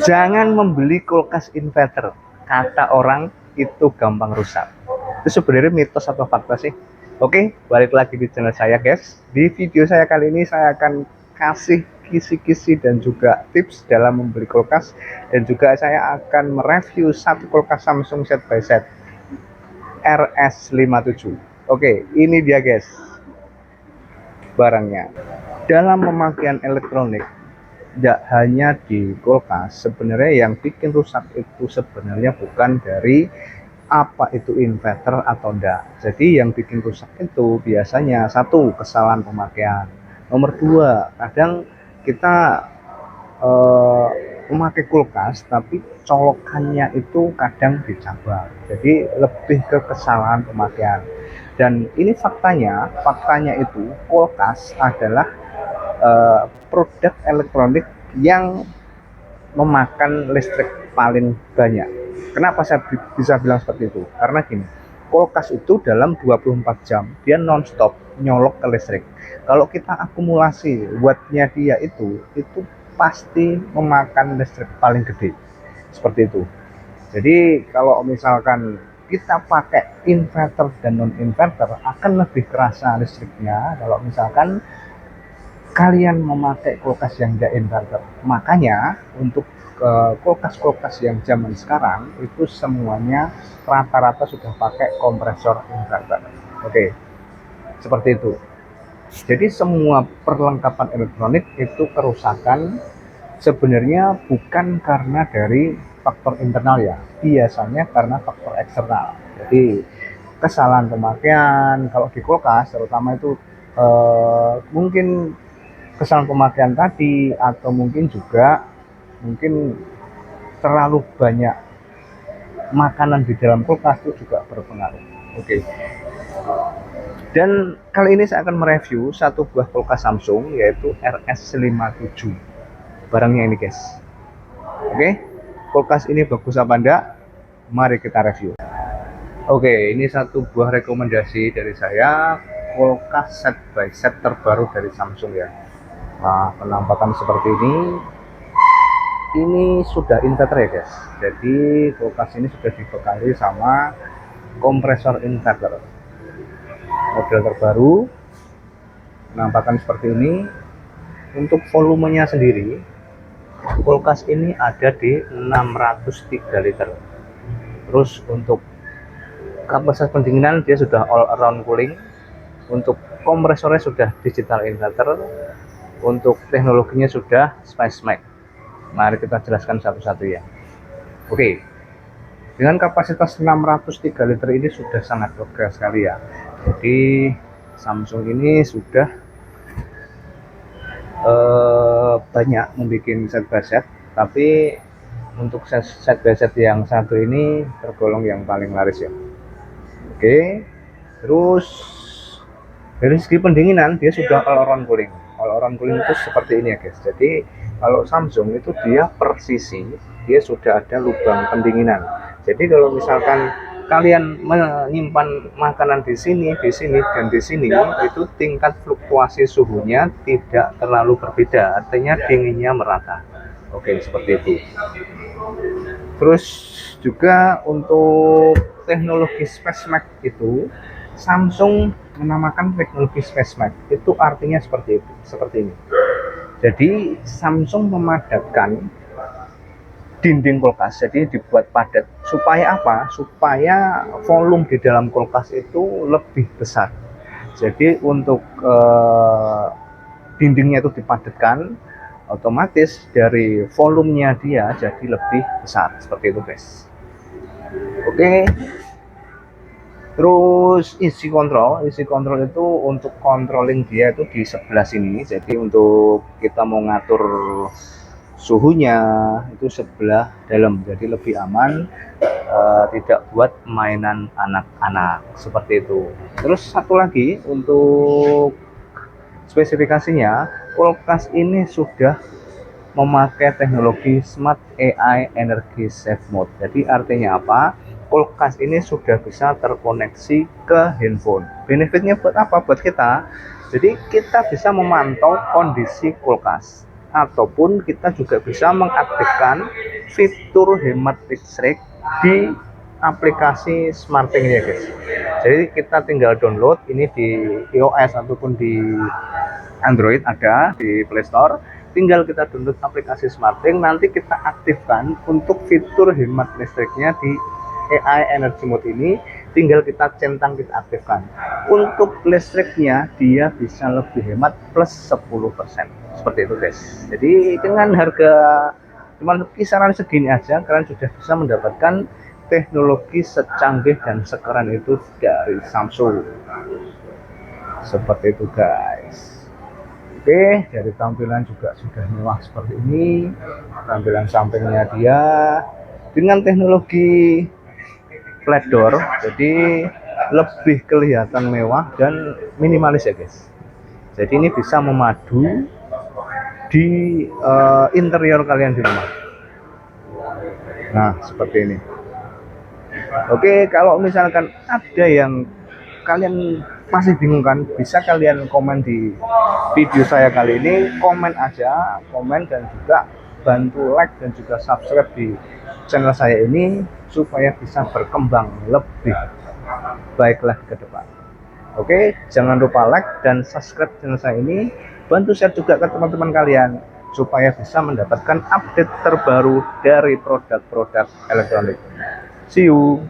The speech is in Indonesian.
Jangan membeli kulkas inverter. Kata orang itu gampang rusak. Itu sebenarnya mitos atau fakta sih? Oke, balik lagi di channel saya guys. Di video saya kali ini saya akan kasih kisi-kisi dan juga tips dalam membeli kulkas, dan juga saya akan mereview satu kulkas Samsung set by set RS57. Oke, ini dia guys barangnya. Dalam pemakaian elektronik, tidak hanya di kulkas, sebenarnya yang bikin rusak itu sebenarnya bukan dari apa itu inverter atau enggak. Jadi yang bikin rusak itu biasanya satu, kesalahan pemakaian. Nomor dua, kadang kita memakai kulkas tapi colokannya itu kadang dicabang, jadi lebih ke kesalahan pemakaian. Dan ini faktanya itu kulkas adalah produk elektronik yang memakan listrik paling banyak. Kenapa saya bisa bilang seperti itu? Karena gini, kulkas itu dalam 24 jam dia non-stop nyolok ke listrik. Kalau kita akumulasi wattnya dia itu pasti memakan listrik paling gede. Seperti itu. Jadi kalau misalkan kita pakai inverter dan non inverter akan lebih kerasa listriknya kalau misalkan kalian memakai kulkas yang tidak inverter. Makanya untuk kulkas-kulkas yang zaman sekarang itu semuanya rata-rata sudah pakai kompresor inverter. Oke, seperti itu. Jadi semua perlengkapan elektronik itu kerusakan sebenarnya bukan karena dari faktor internal ya, biasanya karena faktor eksternal. Jadi kesalahan pemakaian kalau di kulkas terutama itu mungkin kesalahan pemakaian tadi, atau mungkin juga terlalu banyak makanan di dalam kulkas itu juga berpengaruh. Oke. Dan kali ini saya akan mereview satu buah kulkas Samsung yaitu RS57. Barangnya ini guys. Oke. Kulkas ini bagus apa enggak? Mari kita review. Oke, ini satu buah rekomendasi dari saya, kulkas set by set terbaru dari Samsung ya. Nah, penampakan seperti ini sudah inverter ya guys. Jadi kulkas ini sudah dibekali sama kompresor inverter. Model terbaru, penampakan seperti ini. Untuk volumenya sendiri, kulkas ini ada di 603 liter. Terus untuk kapasitas pendinginan dia sudah all around cooling. Untuk kompresornya sudah digital inverter. Untuk teknologinya sudah SpaceMax. Mari kita jelaskan satu-satu ya. Oke, dengan kapasitas 603 liter ini sudah sangat lega sekali ya. Jadi Samsung ini sudah banyak membuat set by set, tapi untuk set by set yang satu ini tergolong yang paling laris ya. Oke, terus dari segi pendinginan dia sudah all around cooling. All around cooling itu seperti ini ya guys. Jadi kalau Samsung itu dia per sisi dia sudah ada lubang pendinginan. Jadi kalau misalkan kalian menyimpan makanan di sini dan di sini, itu tingkat fluktuasi suhunya tidak terlalu berbeda, artinya dinginnya merata. Oke, seperti itu. Terus juga untuk teknologi SpaceMax itu Samsung menamakan teknologi SpaceMax itu artinya seperti ini. Jadi Samsung memadatkan dinding kulkas, jadi dibuat padat supaya apa? Supaya volume di dalam kulkas itu lebih besar. Jadi untuk dindingnya itu dipadatkan, otomatis dari volumenya dia jadi lebih besar, seperti itu guys. Oke. Terus isi kontrol itu untuk controlling dia itu di sebelah sini. Jadi untuk kita mau ngatur suhunya itu sebelah dalam, jadi lebih aman, tidak buat mainan anak-anak seperti itu. Terus satu lagi untuk spesifikasinya, kulkas ini sudah memakai teknologi Smart AI Energy Save Mode. Jadi artinya apa? Kulkas ini sudah bisa terkoneksi ke handphone. Benefitnya buat apa? Buat kita. Jadi kita bisa memantau kondisi kulkas, ataupun kita juga bisa mengaktifkan fitur hemat listrik di aplikasi SmartThings ya guys. Jadi kita tinggal download ini di iOS ataupun di Android, ada di Play Store. Tinggal kita download aplikasi SmartThings, nanti kita aktifkan untuk fitur hemat listriknya di AI Energy Mode ini. Tinggal kita centang, kita aktifkan. Untuk listriknya dia bisa lebih hemat plus 10%. Seperti itu guys. Jadi dengan harga cuma kisaran segini aja, kalian sudah bisa mendapatkan teknologi secanggih dan sekeren itu dari Samsung. Seperti itu guys. Oke, dari tampilan juga sudah mewah seperti ini. Tampilan sampingnya dia dengan teknologi flat door, jadi lebih kelihatan mewah dan minimalis ya guys. Jadi ini bisa memadu di interior kalian di rumah. Nah, seperti ini. Oke, kalau misalkan ada yang kalian masih bingung kan, bisa kalian komen di video saya kali ini. Komen aja, komen dan juga bantu like dan juga subscribe di channel saya ini supaya bisa berkembang lebih baik lagi ke depan. Oke, jangan lupa like dan subscribe channel saya ini. Bantu share juga ke teman-teman kalian supaya bisa mendapatkan update terbaru dari produk-produk elektronik. See you.